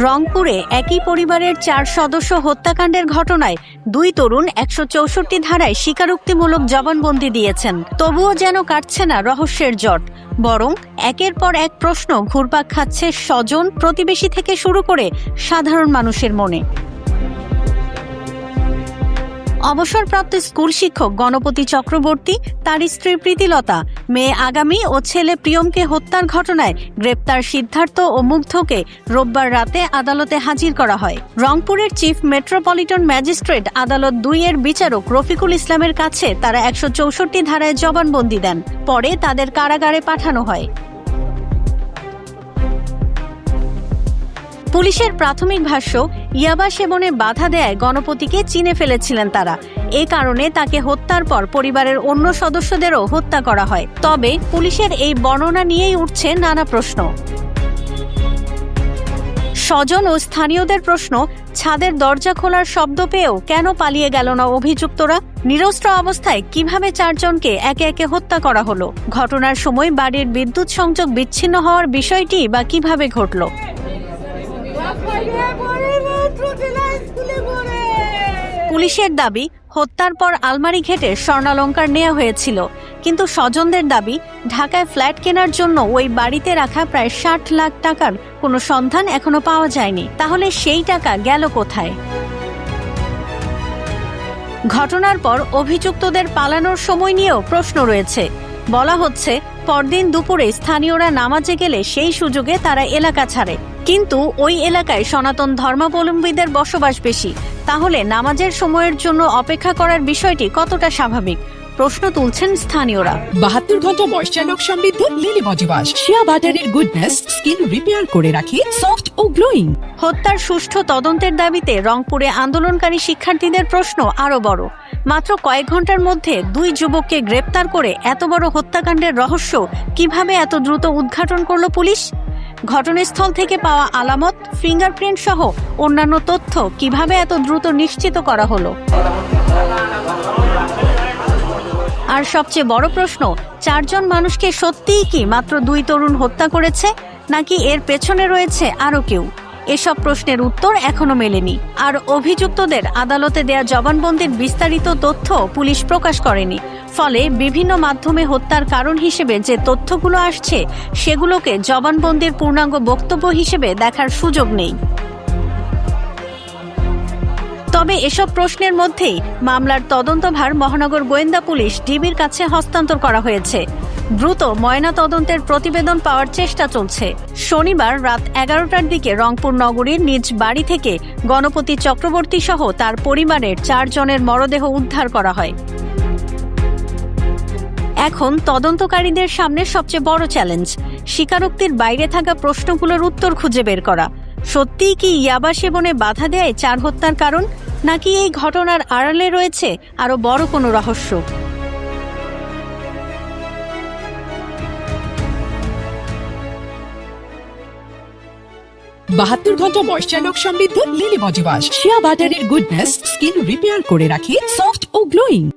রংপুরে একই পরিবারের 4 সদস্য হত্যাকাণ্ডের ঘটনায় 2 তরুণ 164 ধারায় স্বীকারোক্তিমূলক জবানবন্দি দিয়েছেন। তবুও যেন কাটছে না রহস্যের জট, বরং একের পর এক প্রশ্ন ঘুরপাক খাচ্ছে স্বজন, প্রতিবেশী থেকে শুরু করে সাধারণ মানুষের মনে। অবসরপ্রাপ্ত স্কুল শিক্ষক গণপতি চক্রবর্তী, তার স্ত্রী প্রীতিলতা, মেয়ে আগামী ও ছেলে প্রিয়মকে হত্যার ঘটনায় গ্রেপ্তার সিদ্ধার্থ ও মুগ্ধকে রোববার রাতে আদালতে হাজির করা হয়। রংপুরের চিফ মেট্রোপলিটন ম্যাজিস্ট্রেট আদালত 2 এর বিচারক রফিকুল ইসলামের কাছে তারা 164 ধারায় জবানবন্দি দেন। পরে তাদের কারাগারে পাঠানো হয়। পুলিশের প্রাথমিক ভাষ্য, ইয়াবা সেবনে বাধা দেয় গণপতিকে চিনে ফেলেছিলেন তারা। এ কারণে তাকে হত্যার পর পরিবারের অন্য সদস্যদেরও হত্যা করা হয়। তবে পুলিশের এই বর্ণনা নিয়েই উঠছে নানা প্রশ্ন। স্বজন ও স্থানীয়দের প্রশ্ন, ছাদের দরজা খোলার শব্দ পেয়েও কেন পালিয়ে গেল না অভিযুক্তরা? নিরস্ত্র অবস্থায় কিভাবে 4 জনকে একে একে হত্যা করা হলো? ঘটনার সময় বাড়ির বিদ্যুৎ সংযোগ বিচ্ছিন্ন হওয়ার বিষয়টি বা কিভাবে ঘটল? পুলিশের দাবি, হত্যার পর আলমারি ঘেটে স্বর্ণালংকার নেওয়া হয়েছিল, কিন্তু স্বজনদের দাবি ঢাকায় ফ্ল্যাট কেনার জন্য ওই বাড়িতে রাখা প্রায় 60 লাখ টাকার কোনো সন্ধান এখনো পাওয়া যায়নি। তাহলে সেই টাকা গেল কোথায়? ঘটনার পর অভিযুক্তদের পালানোর সময় নিয়েও প্রশ্ন রয়েছে। বলা হচ্ছে, পরদিন দুপুরে স্থানীয়রা নামাজে গেলে সেই সুযোগে তারা এলাকা ছাড়ে, কিন্তু ওই এলাকায় সনাতন ধর্মাবলম্বীদের বসবাস বেশি। তাহলে নামাজের সময়ের জন্য অপেক্ষা করার বিষয়টি কতটা স্বাভাবিক? প্রশ্ন তুলছেন স্থানীয়রা। 72 ঘন্টা ময়শ্চার সমৃদ্ধ লিলি বডিওয়াশ, শিয়া বাটারের গুডনেস স্কিন রিপেয়ার করে রাখে সফট ও গ্লোয়িং। হত্যার সুষ্ঠু তদন্তের দাবিতে রংপুরে আন্দোলনকারী শিক্ষার্থীদের প্রশ্ন আরো বড়। মাত্র কয়েক ঘন্টার মধ্যে 2 যুবককে গ্রেপ্তার করে এত বড় হত্যাকাণ্ডের রহস্য কিভাবে এত দ্রুত উদ্ঘাটন করল পুলিশ? ঘটনাস্থল থেকে পাওয়া আলামত, ফিঙ্গারপ্রিন্ট সহ অন্যান্য তথ্য কিভাবে এত দ্রুত নিশ্চিত করা হলো? আর সবচেয়ে বড় প্রশ্ন, 4 জন মানুষকে সত্যিই কি মাত্র 2 তরুণ হত্যা করেছে, নাকি এর পেছনে রয়েছে আরো কেউ? এসব প্রশ্নের উত্তর এখনো মেলেনি। আর অভিযুক্তদের আদালতে দেয়া জবানবন্দির বিস্তারিত তথ্য পুলিশ প্রকাশ করেনি। ফলে বিভিন্ন মাধ্যমে হত্যার কারণ হিসেবে যে তথ্যগুলো আসছে, সেগুলোকে জবানবন্দির পূর্ণাঙ্গ বক্তব্য হিসেবে দেখার সুযোগ নেই। তবে এসব প্রশ্নের মধ্যেই মামলার তদন্তভার মহানগর গোয়েন্দা পুলিশ ডিবির কাছে হস্তান্তর করা হয়েছে। দ্রুত ময়না তদন্তের প্রতিবেদন পাওয়ার চেষ্টা চলছে। শনিবার রাত 11টার দিকে রংপুর নগরীর নিজ বাড়ি থেকে গণপতি চক্রবর্তী সহ তার পরিবারের 4 জনের মরদেহ উদ্ধার করা হয়। এখন তদন্তকারীদের সামনে সবচেয়ে বড় চ্যালেঞ্জ, স্বীকারোক্তির বাইরে থাকা প্রশ্নগুলোর উত্তর খুঁজে বের করা। সত্যিই কি ইয়াবা সেবনে বাধা দেয় 4 হত্যার কারণ, নাকি এই ঘটনার আড়ালে রয়েছে আরো বড় কোনো রহস্য? 72 ঘন্টা ময়শ্চার সমৃদ্ধ লিলি বডিওয়াশ, শিয়া বাটারের গুডনেস স্কিন রিপেয়ার করে রাখে সফট ও গ্লোয়িং।